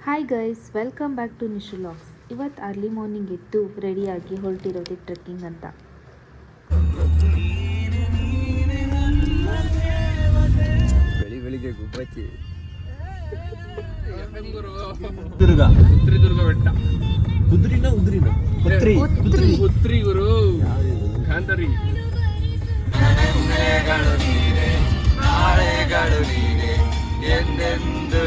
Hi guys, welcome back to Nishu logs. ಇವತ್ತು early morning ಎದ್ದು ರೆಡಿಯಾಗಿ ಹೊರಟಿರೋದು ಟ್ರೆಕ್ಕಿಂಗ್ ಅಂತ. ಬೆಳಿಗ್ಗೆ ಗುಬ್ಬಚ್ಚಿ ಉತ್ರಿದುರ್ಗ ಬೆಟ್ಟ ಉತ್ರಿ ಗುರು ಕಾಂತರಿ ಎಂದೆಂದು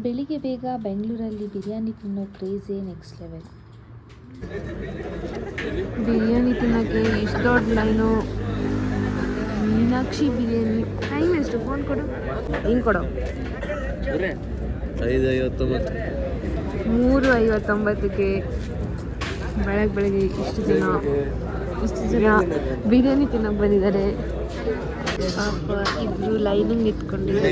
ಬೆಳಿಗ್ಗೆ ಬೇಗ ಬೆಂಗಳೂರಲ್ಲಿ ಬಿರಿಯಾನಿ ತಿನ್ನೋ ಕ್ರೇಜೇ ನೆಕ್ಸ್ಟ್ ಲೆವೆಲ್. ಬಿರಿಯಾನಿ ತಿನ್ನೋಕ್ಕೆ ಇಷ್ಟು ದೊಡ್ಡ ಲೈನು. ಮೀನಾಕ್ಷಿ ಬಿರಿಯಾನಿ. ಟೈಮ್ ಎಷ್ಟು? ಫೋನ್ ಕೊಡು. ಹಿಂಗೆ ಕೊಡು. 3:59ಕ್ಕೆ ಬೆಳಗ್ಗೆ ಇಷ್ಟು ಜನ ಬಿರಿಯಾನಿ ತಿನ್ನೋಕೆ ಬಂದಿದ್ದಾರೆ. ಇಬ್ರು ಲೈನಿಂಗ್ ನಿಂತ್ಕೊಂಡಿದ್ದಾರೆ.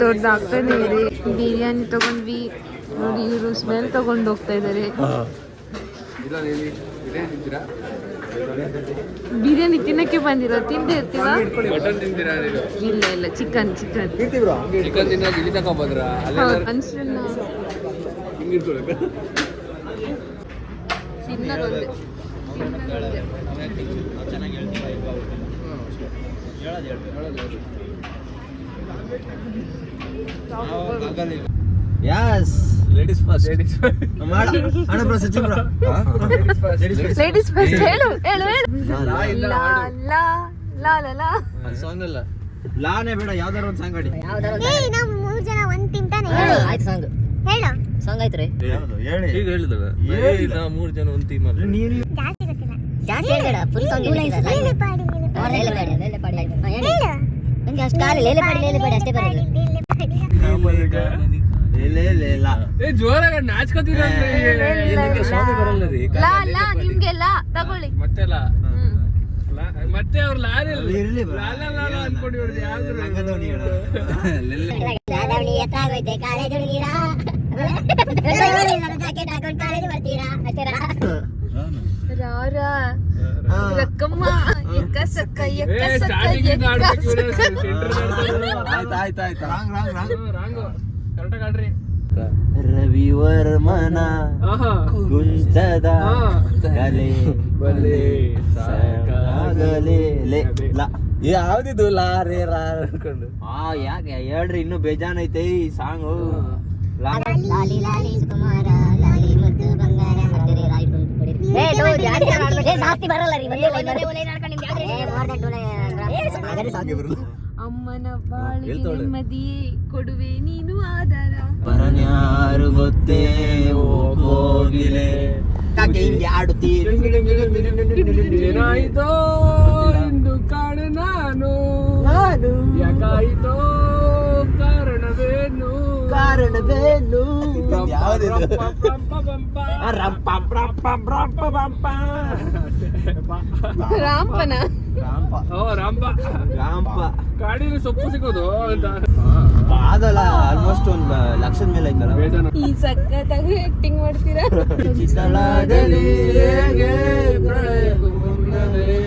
ದೊಡ್ಡ ಆಗ್ತಾನೆ ಇದೆ. ಬಿರಿಯಾನಿ ತಗೊಂಡ್ವಿ ನೋಡಿ, ಇವರು ಸ್ಮೆಲ್ ತಗೊಂಡು ಹೋಗ್ತಾ ಇದ್ದಾರೆ. ಬಿರಿಯಾನಿ ತಿನ್ನಕ್ಕೆ ಬಂದಿರೋ ತಿಂದೇ ಇರ್ತೀವ. ಇಲ್ಲ ಚಿಕನ್ ಅನ್ಸಲ್ಲ. ಯಸ್ ಲೇಡೀಸ್ ಫಸ್ಟ್ ಅಣ್ಣ bro Sachin bro ladies first. ಹೇಳು ಲಾ ಲಾ ಲಾ ಲಾ ಲಾ ಸಾಂಗ್ ಅಲ್ಲ, ಲಾನೇ ಬೇಡ, ಯಾವ್ದಾರ ಒಂದು ಸಾಂಗ್ ಆಡಿ. ನಾವು 3 ಜನ ಒಂದು ಟೀಮ್ ತಾನೆ. ಆಯ್ತು ಸಾಂಗ್ ಹೇಳು. ಸಾಂಗ್ ಆಯ್ತ್ರಿ? ಯಾವುದು ಹೇಳಿ. ಈಗ ಹೇಳಿದಲ್ಲ, ನಾವು 3 ಜನ ಒಂದು ಟೀಮ್ ಅಲ್ಲ. ನೀನು ಜಾಸ್ತಿ ಗೊತ್ತಿಲ್ಲ. ಜಾಸ್ತಿ ಹೇಳ, ಫುಲ್ ಸಾಂಗ್ ಹೇಳಿ. ಲೇಲೆ ಪಾಡಿ ಹೇಳು. ನಂಗೆ ಅಷ್ಟು ಕಾಲ ಲೇಲೆ ಪಾಡಿ ಅಷ್ಟೇ ಬರೋದು. ಜೋರಾಗ ನಾಚ್ಕೋತೀರ ನಿಮ್ಗೆಲ್ಲ ತಗೊಳ್ಳಿ. ಮತ್ತೆ ಅವ್ರು ಅನ್ಕೊಂಡು ರಕ್ಕಮ್ಮ ಕರೆಕ್ಟಾಗಿ ರವಿವರ್ಮನ ಕುಂಚದ ಕಲೆ ಬಲೆ ಯಾವ್ದಿದು ಲಾರೇ ಅನ್ಕೊಂಡು. ಯಾಕೆ ಹೇಳ್ರಿ, ಇನ್ನು ಬೇಜಾನ್ ಐತೆ ಈ ಸಾಂಗು. ಅಮ್ಮನ ಬಾಳಿಗೆ ನೆಮ್ಮದಿ ಕೊಡುವೆ ನೀನು ಆಧಾರ. ಪರನ್ಯಾರು ಗೊತ್ತೇ ಹೋಗಿಲೆ ಏನಾಯ್ತೋ ಎಂದು ಕಾಣ ನಾನು ಯಾಕಾಯ್ತೋ ಕಾರಣವೇನು ರಾಂಪನ ರಾಂಪ ಕಾಡಿನ ಸೊಪ್ಪು ಸಿಗೋದು ಅಂತ ಅದಲ್ಲ. ಆಲ್ಮೋಸ್ಟ್ ಒಂದು ಲಕ್ಷದ ಮೇಲೆ ಐತಲ್ಲ. ಈ ಸಕ್ಕತ್ತಾಗಿ ಆಕ್ಟಿಂಗ್ ಮಾಡ್ತೀರಾ. ಚಿತ್ತಲಾಗಲಿ ಹೇಗೆ ಪ್ರಳಯಕ್ಕೂ ಮುನ್ನವೇ.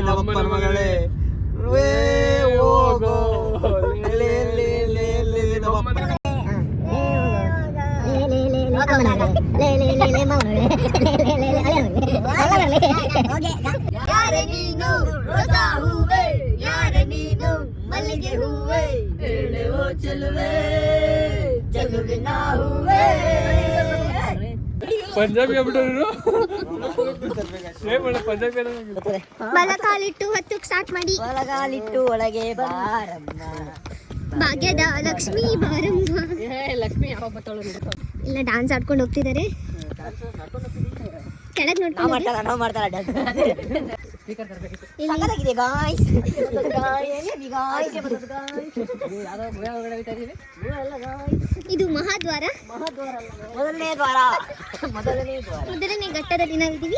ನಮ್ಮಪ್ಪನ ಮಗಳೇ ಹೋಗೋ ಯಾರೆ ನೀನು ರೋಸಾ ಹೂವೆ, ಯಾರೆ ನೀನು ಮಲ್ಲಿಗೆ ಹೂವೆ, ಹೇಳುವೋ ಚೆಲುವೆ ಚೆಲುವಿನ ಹೂವೆ. ಪಂಜಾಬಿ ಆಗ್ಬಿಟ್ಟರು. ಬಲಗಾಲಿಟ್ಟು ಹೊತ್ತಕ್ಕೆ ಸ್ಟಾರ್ಟ್ ಮಾಡಿ. ಬಲಗಾಲಿಟ್ಟು ಒಳಗೆ ಬಾರಮ್ಮ, ಭಾಗ್ಯದ ಲಕ್ಷ್ಮೀ ಬಾರಮ್ಮ. ಲಕ್ಷ್ಮಿ ಯಾವ ಬತ್ತಳು ಇಲ್ಲ, ಡಾನ್ಸ್ ಆಡ್ಕೊಂಡು ಹೋಗ್ತಿದ್ದಾರೆ. ಕೆಳಗೆ ನೋಡ್ಕೊಂಡು ಸಕ್ಕತ್ತಾಗಿದೆ ಗಾಯ್ಸ್. ಇದು ಮಹಾದ್ವಾರ. ಮೊದಲನೇ ಘಟ್ಟದಲ್ಲಿ ನಾವಿದ್ದೀವಿ.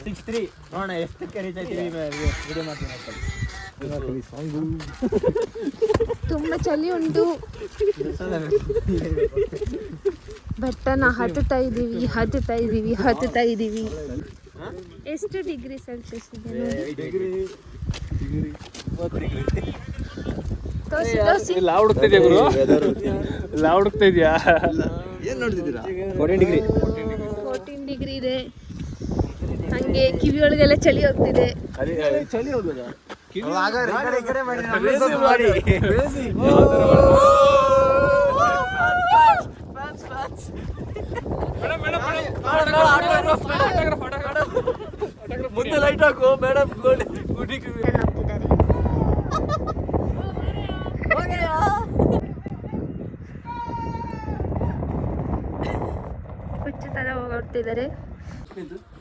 63 ನೋಡೋಣ ಎಷ್ಟಕ್ಕೆ ರೀಚ್ ಆಯ್ತೀವಿ ವಿಡಿಯೋ ಮಾಡ್ತೀನಿ. ತುಂಬ ಚಳಿ ಉಂಟು. ಬೆಟ್ಟನ ಹತ್ತುತ್ತಾ ಇದ್ದೀವಿ. ಎಷ್ಟು ಡಿಗ್ರಿ ಸೆಲ್ಸಿಯಸ್ ಇದೆ? ತೋರಿಸಿ. ಲಾವ್ ಹುಡುಕ್ತಿದ್ಯಾ ಗುರು? ಲಾವ್ ಹುಡುಕ್ತಾ ಇದೆಯಾ? ಏನು ನೋಡ್ತಿದ್ದೀರಾ? 14 ಡಿಗ್ರಿ ಇದೆ. ಹಂಗೆ ಕಿವಿಯೊಳಗೆಲ್ಲ ಚಳಿ ಹೋಗ್ತಿದೆ. ಚಳಿ ಹೋಗೋದಾ? ಮುಂದೆ ಲೈಟ್ ಹಾಕು ಮೇಡಮ್. ಹುಚ್ಚು ತರ ಹೋಗ್ತಿದ್ದಾರೆ.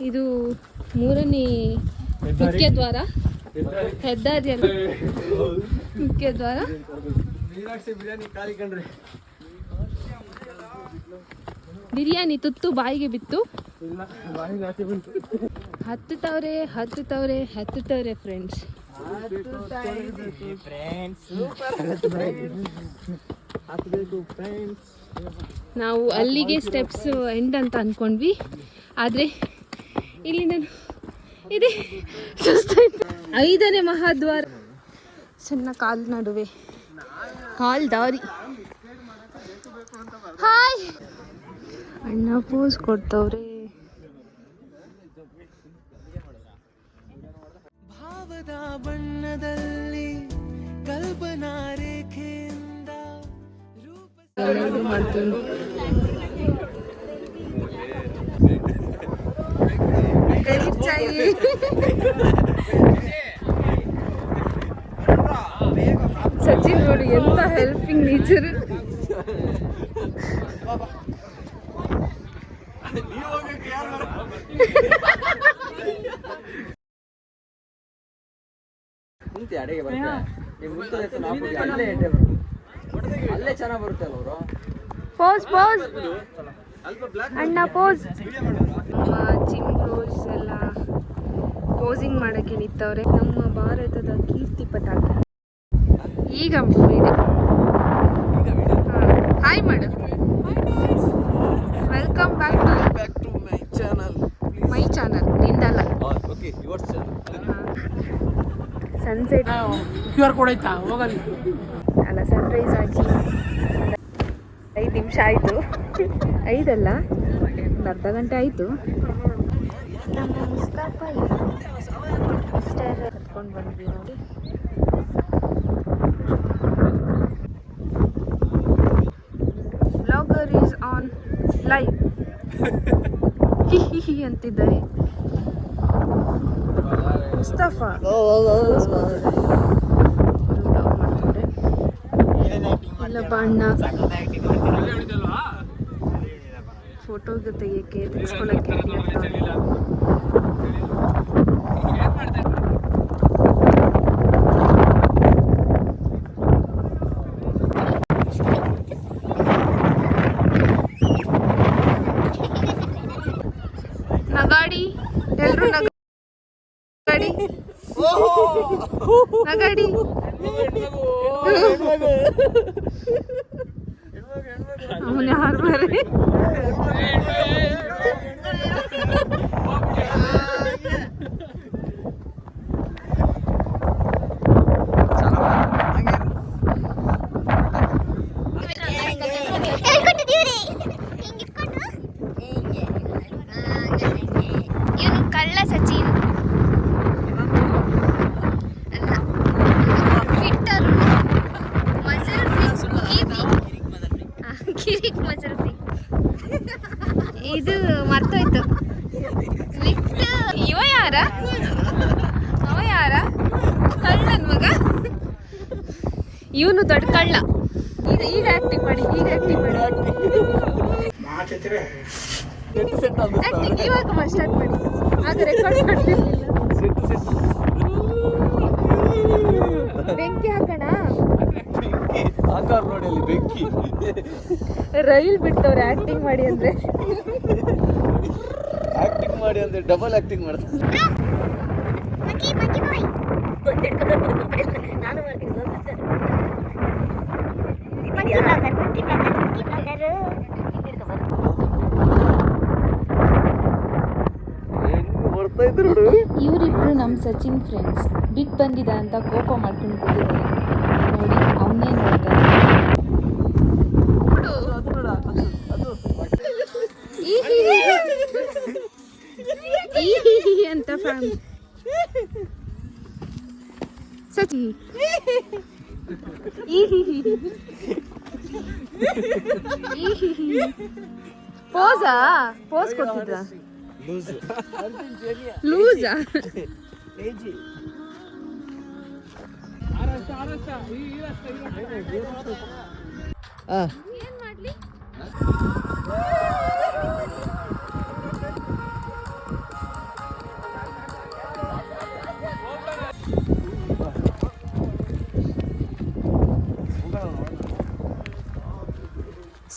ಇದು 3ನೇ ಮುಖ್ಯ ದ್ವಾರ. ಹೆದ್ದಾರಿಯಲ್ಲಿ ಮುಖ್ಯ ದ್ವಾರ. ಬಿರಿಯಾನಿ ತುತ್ತು ಬಾಯಿಗೆ ಬಿತ್ತು. ಹತ್ತುತ್ತವ್ರೆ ಫ್ರೆಂಡ್ಸ್. ನಾವು ಅಲ್ಲಿಗೆ ಸ್ಟೆಪ್ಸ್ ಎಂಡ್ ಅಂತ ಅಂದ್ಕೊಂಡ್ವಿ, ಆದರೆ ಇಲ್ಲಿ ನಾನು ಇದೆ ಸುಸ್ತಾಯ್ತು. 5ನೇ ಮಹಾದ್ವಾರ. ಸಣ್ಣ ಕಾಲ್ ನಡುವೆ ಕಾಲ್ ದಾರಿ. ಹಾಯ್ ಅಣ್ಣ ಪೋಸ್ ಕೊಡ್ತವ್ರೆ. ಭಾವದ ಬಣ್ಣದಲ್ಲಿ ಕಲ್ಪನಾ ರೇಖೆಯಿಂದ ಸಚಿನ್ ನೋಡಿ ಎಂತ ಹೆಲ್ಪಿಂಗ್ ನೇಚರ್. ಅಡಿಗೆ ಅಲ್ಲೇ ಚೆನ್ನಾಗಿ ಬರುತ್ತೆ ಅವರು. ಪೋಸ್ ಅಣ್ಣ ಪೋಸ್. ಜಿಮ್ ರೋಸ್ ಎಲ್ಲ ಪೋಸಿಂಗ್ ಮಾಡಕ್ಕೆ ನಿಂತವ್ರೆ. ನಮ್ಮ ಭಾರತದ ಕೀರ್ತಿ ಪತಾಕ. ಈಗ ಹಾಯ್ ಮಾಡು. Welcome back to my channel. ನಿಂದಲ್ಲ. ಸನ್ಸೆಟ್ QR ಕೋಡ್ ಆಯ್ತಾ? ಹೋಗಲ್ಲಿ ಅಲ್ಲ, ಸನ್ರೈಸ್ ಆಗಿ 5 ನಿಮಿಷ ಆಯಿತು. 5 ಅಲ್ಲ, ಒಂದು ಅರ್ಧ ಗಂಟೆ ಆಯಿತು. ಕತ್ಕೊಂಡು ಬಂದ್ವಿ ನೋಡಿ. Blogger is on live. Hi ಅಂತಿದ್ದಾರೆ ಮುಸ್ತಫಾ. ಇಲ್ಲೊಬ್ಬ ಅಣ್ಣ ಫೋಟೋಗೆ ತೆಗಿಸ್ಕೊಳ್ಳೋಕ್ಕೆ ನಗಾಡಿ. ಎಲ್ರು ನಗಾಡಿ ನಗಾಡಿ. ಅವನು ಯಾರು ಬೇರೆ. ಇವನು ಕಳ್ಳ ಸಚಿನ್. ಇದು ಮರ್ತೋಯ್ತು. ಇವ ಯಾರ? ಅವ ಯಾರ? ಕಳ್ಳನ್ ಮಗ. ಇವನು ದೊಡ್ಡ ಕಳ್ಳ. ಈಗ ಆಕ್ಟಿಂಗ್ ಮಾಡಿ. ಆಕ್ಟಿಂಗ್ ಇವಾಗ ಸ್ಟಾರ್ಟ್ ಮಾಡಿ. ಆಗ ರೆಕಾರ್ಡ್ ಮಾಡ್ತಿರ್ಲಿಲ್ಲ. ಬೆಂಕಿ ಹಾಕೋಣ. ಆಕಾರ ನೋಡಿ ಅಲ್ಲಿ ಬೆಂಕಿ. ರೈಲ್ ಬಿಡ್ತವ್ರೆ ಆಕ್ಟಿಂಗ್ ಮಾಡಿ ಅಂದ್ರೆ. ಆಕ್ಟಿಂಗ್ ಮಾಡಿ ಅಂದ್ರೆ ಡಬಲ್ ಆಕ್ಟಿಂಗ್ ಮಾಡ್ತಾರೆ. ನಾನು ಬರ್ತಾ ಇದ್ರು ನೋಡು. ಇವರಿಬ್ರು ನಮ್ಮ ಸಚಿನ್ ಫ್ರೆಂಡ್ಸ್. ಬಿಟ್ಟು ಬಂದಿದ ಅಂತ ಕೋಪ ಮಾಡ್ಕೊಂಡು ಕೂತಿದ್ದಾರೆ ನೋಡಿ. ಅವನ್ನೇ ನೋಡ್ತಾರೆ. ಈ ಅಂತ ಫ್ಯಾಮಿಲಿ ಸಚಿ ಪೋಸಾ ಪೋಸ್ ಕೊಡ್ತಿದ್ರ ಲೂಸಾ ಏನ್ ಮಾಡ್ಲಿ.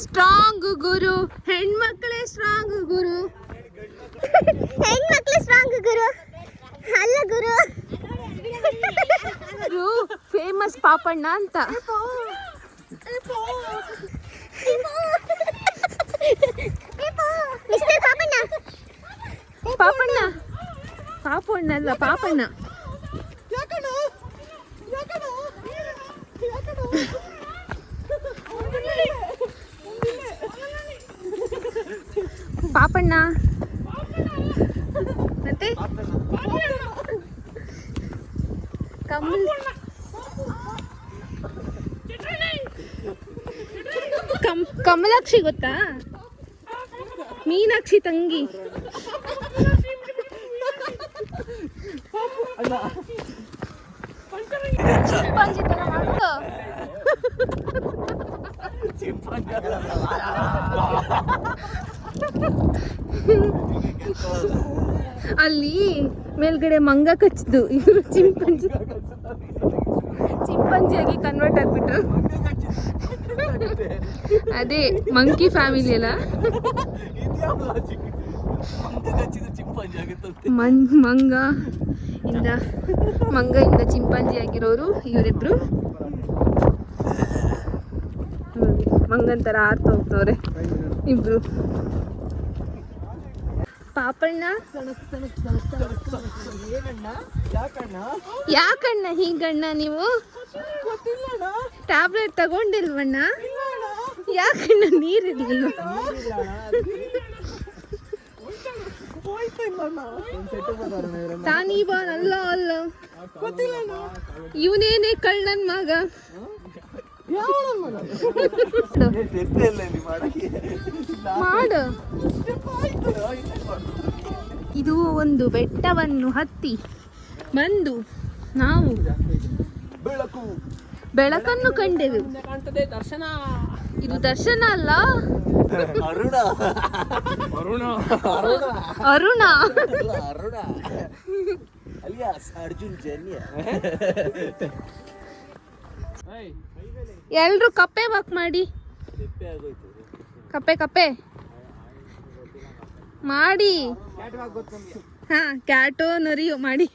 ಸ್ಟ್ರಾಂಗ್ ಗುರು, ಹೆಣ್ಮಕ್ಳೇ ಸ್ಟ್ರಾಂಗ್ ಗುರು. ಹೆಣ್ಮಕ್ಳು ಸ್ಟ್ರಾಂಗ್ ಗುರು ಅಲ್ಲ ಗುರು. ಗುರು ಫೇಮಸ್ ಪಾಪಣ್ಣ ಅಂತ. ಮಿಸ್ಟರ್ ಪಾಪಣ್ಣ. ಪಾಪಣ್ಣ ಪಾಪಣ್ಣ ಅಲ್ಲ ಪಾಪಣ್ಣ. ಪಾಪಣ್ಣ ಮತ್ತೆ ಕಮಲಾಕ್ಷಿ ಗೊತ್ತಾ? ಮೀನಾಕ್ಷಿ ತಂಗಿ. ಚಿಂಪಾಂಜಿ ತರ ಮಾಡ್ಕೊ. ಅಲ್ಲಿ ಮೇಲ್ಗಡೆ ಮಂಗ ಕಚ್ಚಿದ್ದು, ಇವರು ಚಿಂಪಾಂಜಿಯಾಗಿ ಕನ್ವರ್ಟ್ ಆಗ್ಬಿಟ್ರು. ಅದೇ ಮಂಕಿ ಫ್ಯಾಮಿಲಿ ಅಲ್ಲ. ಮಂಗ ಇಂದ ಚಿಂಪಾಂಜಿ ಆಗಿರೋರು ಇವರಿಬ್ರು. ಮಂಗನ್ ತರ ಆರ್ತ ಹೋಗ್ತವ್ರೆ ಇಬ್ರು. ಪಾಪಣ್ಣ ಯಾಕಣ್ಣ ಹೀಗಣ್ಣ ನೀವು? ಟ್ಯಾಬ್ಲೆಟ್ ತಗೊಂಡಿಲ್ವಣ್ಣ? ಯಾಕಣ್ಣ ನೀರಿರ್ಲಿಲ್ಲ? ತಾನೀಬಾನ್ ಅಲ್ಲ ಅಲ್ಲ, ಇವನೇನೇ ಕಳ್ಳನ್ ಮಗ. ಮಾಡು. ಇದು ಒಂದು ಬೆಟ್ಟವನ್ನು ಹತ್ತಿ ಬಂದು ನಾವು ಬೆಳಕನ್ನು ಕಂಡೆವು. ದರ್ಶನ. ಇದು ದರ್ಶನ ಅಲ್ಲ, ಅರುಣ. ಅರುಣ ಅಲಿಯಾಸ್ ಅರ್ಜುನ್ ಜನ್ಯ. ಎಲ್ರು ಕಪ್ಪೆ ವಾಕ್ ಮಾಡಿ. ಕಪ್ಪೆ ಮಾಡಿ. ಹಾ, ಕ್ಯಾಟೋ ನರಿಯೋ ಮಾಡಿ.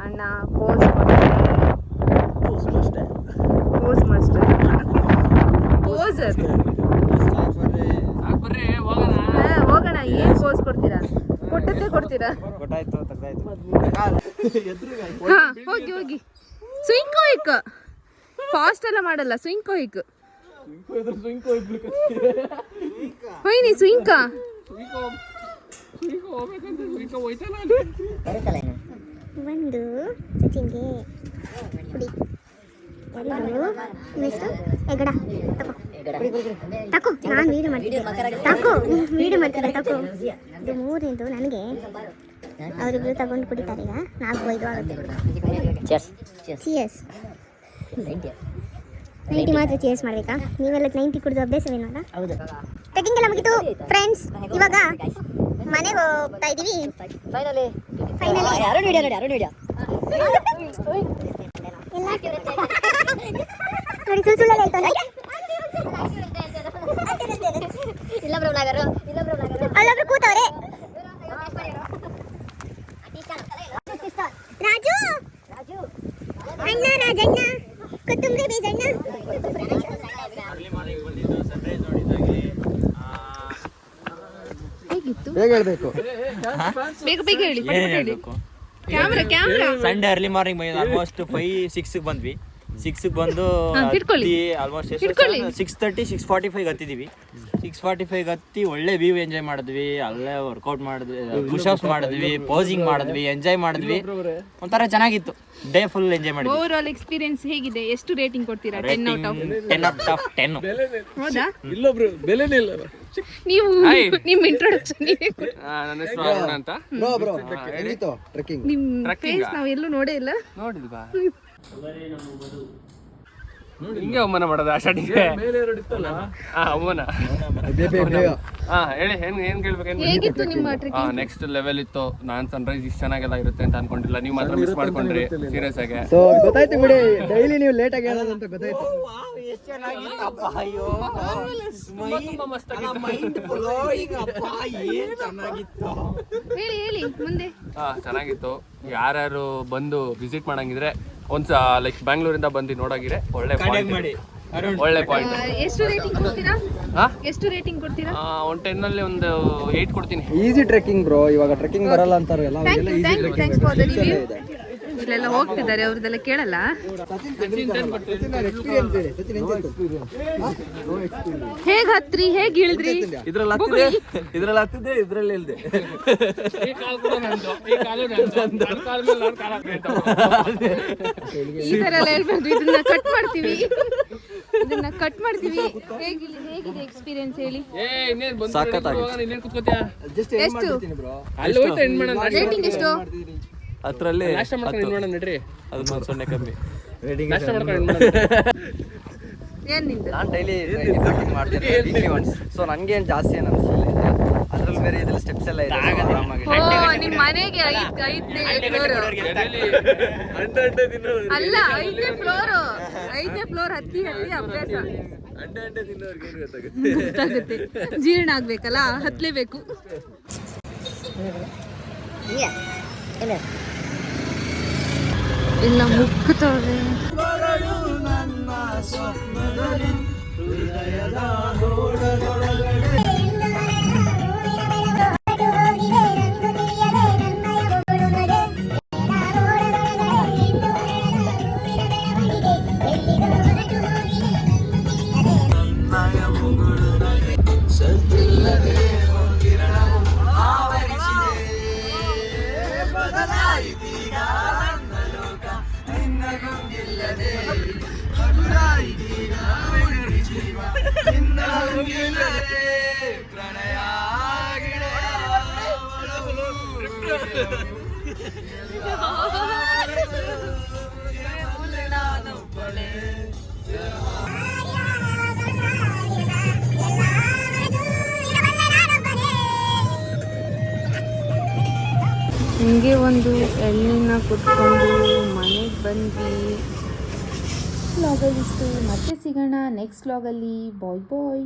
ಅಣ್ಣ ಪೋಸ್ ಪೋಸರ್. ಹೋಗೋಣ. ಏನ್ ಪೋಸ್ ಕೊಡ್ತೀರಾ? ಕೊಡ್ತೀರಾ? ಹಾ, ಹೋಗಿ ಸ್ವಿಂಕ್ ಫಾಸ್ಟ್ ಎಲ್ಲ ಮಾಡಲ್ಲ. ಸ್ವಿಂಕ್ ಹೋಯ್ನಿ ಸ್ವಿಂಕ. ಒಂದು ಸಚಿನ್ಗೆ ಕುಡಿ. ನೆಕ್ಸ್ಟ್ ಎಗಡ ತಕೋ. ನಾನು ವೀಡಿಯೋ ಮಾಡ್ತಿದ್ದೆ. ವೀಡಿಯೋ ಮಾಡ್ತಿದ್ದೆ. ತಕೋ. ಇದು 3ನೇದು ನನಗೆ. ಅವರಿಬ್ರು ತಗೊಂಡು ಕುಡಿತಾರೆ. ಈಗ 4-5 ಆಗುತ್ತೆ. ಚಿಯರ್ಸ್. 90 ಮಾತ್ರ ಚೇಸ್ ಮಾಡಬೇಕಾ? ನೀವೆಲ್ಲ 90 ಕುಡಿದು ಅಭ್ಯಾಸವೇನಲ್ಲ? ಟ್ರೆಕ್ಕಿಂಗ್ ಎಲ್ಲ ಮುಗಿತು ಫ್ರೆಂಡ್ಸ್. ಇವಾಗ ಮನೆಗೆ ಹೋಗ್ತಾ ಇದೀವಿ. ಫೈನಲಿ ಅರುಣ್ ವಿಡಿಯೋ ನೋಡಿ, ಅರುಣ್ ವಿಡಿಯೋ ನೋಡಿ ಸುಳ್ಳು ಆಯ್ತು. ಅಲ್ಲೊಬ್ರು ಕೂತವ್ರೆ. ರಾಜು ಅಣ್ಣ, ರಾಜಣ್ಣ, ಕೊತ್ತಂಬರಿ ಬೀಜಣ್ಣ. ಹೇಗಿತ್ತು? ಹೇಗೆ ಹೇಳ್ಬೇಕು? ಬೇಗ ಬೇಗ ಹೇಳಿ, ಪಟ ಪಟ ಹೇಳಿ. Camera Sunday early morning almost 5-6 ಬಂದ್ವಿ. 6 ಬಂದು ಆಲ್ಮೋಸ್ಟ್ 6:30 6:45 ಹತ್ತಿದೀವಿ. 6:45 ಹತ್ತಿ ಒಳ್ಳೆ ವ್ಯೂ ಎಂಜಾಯ್ ಮಾಡಿದ್ವಿ. ಅಲ್ಲೇ ವರ್ಕೌಟ್ ಮಾಡಿದ್ವಿ, ಪುಷಪ್ಸ್ ಮಾಡಿದ್ವಿ, ಪೋಸಿಂಗ್ ಮಾಡಿದ್ವಿ, ಎಂಜಾಯ್ ಮಾಡಿದ್ವಿ. ಒಂಥರ ಚೆನ್ನಾಗಿತ್ತು. ಡೇ ಫುಲ್ ಎಂಜಾಯ್ ಮಾಡಿದ್ವಿ. ಓವರ್ ಆಲ್ ಎಕ್ಸ್ಪೀರಿಯನ್ಸ್ ಹೇಗಿದೆ? ಎಷ್ಟು ರೇಟಿಂಗ್ ಕೊಡ್ತೀರಾ? 10 ಔಟ್ ಆಫ್ 10. ಹೌದಾ? ಇಲ್ಲೊಬ್ರು ಬೆಲೆನೇ ಇಲ್ಲ. ನೀವು ನಿಮ್ಮ ಇಂಟ್ರೊಡಕ್ಷನ್ ನನ್ನ ಹೆಸರು ಅರುಣ ಅಂತ. ಬ್ರೋ ಹೆಂಗಿತ್ತು ಟ್ರೆಕ್ಕಿಂಗ್? ನಿಮ್ಮ ಫೇಸ್ ನಾವು ಎಲ್ಲೂ ನೋಡೇ ಇಲ್ಲ. ನೋಡಿಲ್ವಾ? ಹಿಂಗೆ ಅವಮಾನ ಮಾಡೋದು ಆ ಸ್ಟಾರ್ಟಿಂಗ್ಗೆ. ಅವಮಾನ. ಹೇಳಿ ಏನ್ ಕೇಳ್ಬೇಕು? ಹೇಗಿತ್ತು ನಿಮ್ಮ ಟ್ರೆಕ್ಕಿಂಗ್? ನೆಕ್ಸ್ಟ್ ಲೆವೆಲ್ ಇತ್ತು. ನಾನ್ ಸನ್ರೈಸ್ ಇಷ್ಟು ಚೆನ್ನಾಗೆಲ್ಲ ಇರುತ್ತೆ ಅಂತ ಅನ್ಕೊಂಡಿಲ್ಲ. ನೀವು ಮಾತ್ರ ಮಿಸ್ ಮಾಡ್ಕೊಂಡ್ರಿ ಸೀರಿಯಸ್ ಆಗಿ. ಸೊ ಗೊತ್ತಾಯ್ತು ಬಿಡಿ, ಡೈಲಿ ನೀವು ಲೇಟ್ ಆಗಿ ಹೇಳೋದು ಅಂತ ಗೊತ್ತಾಯ್ತು. ಹೇಳಿ ಮುಂದೆ. ಚೆನ್ನಾಗಿತ್ತು. ಯಾರ್ಯಾರು ಬಂದು ವಿಸಿಟ್ ಮಾಡಂಗಿದ್ರೆ ಒಂದ್ಸ ಲೈಕ್ ಬ್ಯಾಂಗ್ಳೂರಿಂದ ಬಂದು ನೋಡಾಗಿದ್ರೆ ಒಳ್ಳೆ ಪಾಯಿಂಟ್. ಎಷ್ಟು ರೇಟಿಂಗ್ ಕೊಡ್ತೀರಾ? ಎಷ್ಟು ರೇಟಿಂಗ್ ಕೊಡ್ತೀರಾ? ಒಂದು 10 ಅಲ್ಲಿ ಒಂದು 8 ಕೊಡ್ತೀನಿ. Easy trekking bro. ಇವಾಗ ಟ್ರೆಕ್ಕಿಂಗ್ ಬರಲ್ಲ ಅಂತಾರಲ್ಲ, ಥ್ಯಾಂಕ್ಸ್ ಫಾರ್ ದ ರಿವ್ಯೂ. ಇಲ್ಲೆಲ್ಲ ಹೋಗ್ತಿದ್ದಾರೆ, ಅವ್ರದ್ದೆಲ್ಲ ಕೇಳಲ್ಲ. ಹೇಗ್ ಹತ್ರಿ, ಹೇಗ್ ಇಳಿದ್ರಿ? ಇದ್ರಲ್ಲಿ ಹತ್ತಿದೆ, ಇದ್ರಲ್ಲಿ ಇಲ್ದೆ. ಈ ತರ ಎಲ್ಲ ಹೇಳ್ಬಾರ್ದು. ಇದನ್ನ ಕಟ್ ಮಾಡ್ತೀವಿ. ಹೇಗಿದೆ ಎಕ್ಸ್ಪೀರಿಯನ್ಸ್ ಹೇಳಿ? ಎಷ್ಟು ರೇಟಿಂಗ್? ಎಷ್ಟು ಅದ್ರಲ್ಲಿ ಅದು 0 ಕಮ್ಮಿ. ಏನ್ ನಿಂದು? ನಾನು ಡೈಲಿ ಟ್ರೆಕ್ಕಿಂಗ್ ಮಾಡ್ತೀನಿ ವೀಕ್ಲಿ ಒನ್ಸ್. ಸೊ ನನಗೆ ಏನು ಜಾಸ್ತಿ ಏನು ಅನಿಸ್ಲಿಲ್ಲ. ಅದ್ರಲ್ಲಿ ಬೇರೆ ಇದೆಲ್ಲ ಸ್ಟೆಪ್ಸ್ ಎಲ್ಲ ಇದೆ. ಆರಾಮಾಗಿ ನಿಮ್ ಮನೆಗೆ 5ನೇ ಫ್ಲೋರ್ ಅಲ್ಲ, 5ನೇ ಫ್ಲೋರ್ ಹತ್ತಿ ಅಭ್ಯಾಸ ಗೊತ್ತಾಗುತ್ತೆ. ಜೀರ್ಣ ಆಗ್ಬೇಕಲ್ಲ, ಹತ್ಲೇಬೇಕು. ಎಲ್ಲ ಮುಕ್ಕುತ್ತವ್ರೆ. ಹಿಂಗೆ ಒಂದು ಎಣ್ಣೆನ ಕುತ್ಕೊಂಡು ಮನೆಗೆ ಬಂದ್ವಿ. ವ್ಲಾಗಲ್ಲಿ ಇಷ್ಟು. ಮತ್ತೆ ಸಿಗೋಣ ನೆಕ್ಸ್ಟ್ ವ್ಲಾಗಲ್ಲಿ. ಬಾಯ್ ಬಾಯ್.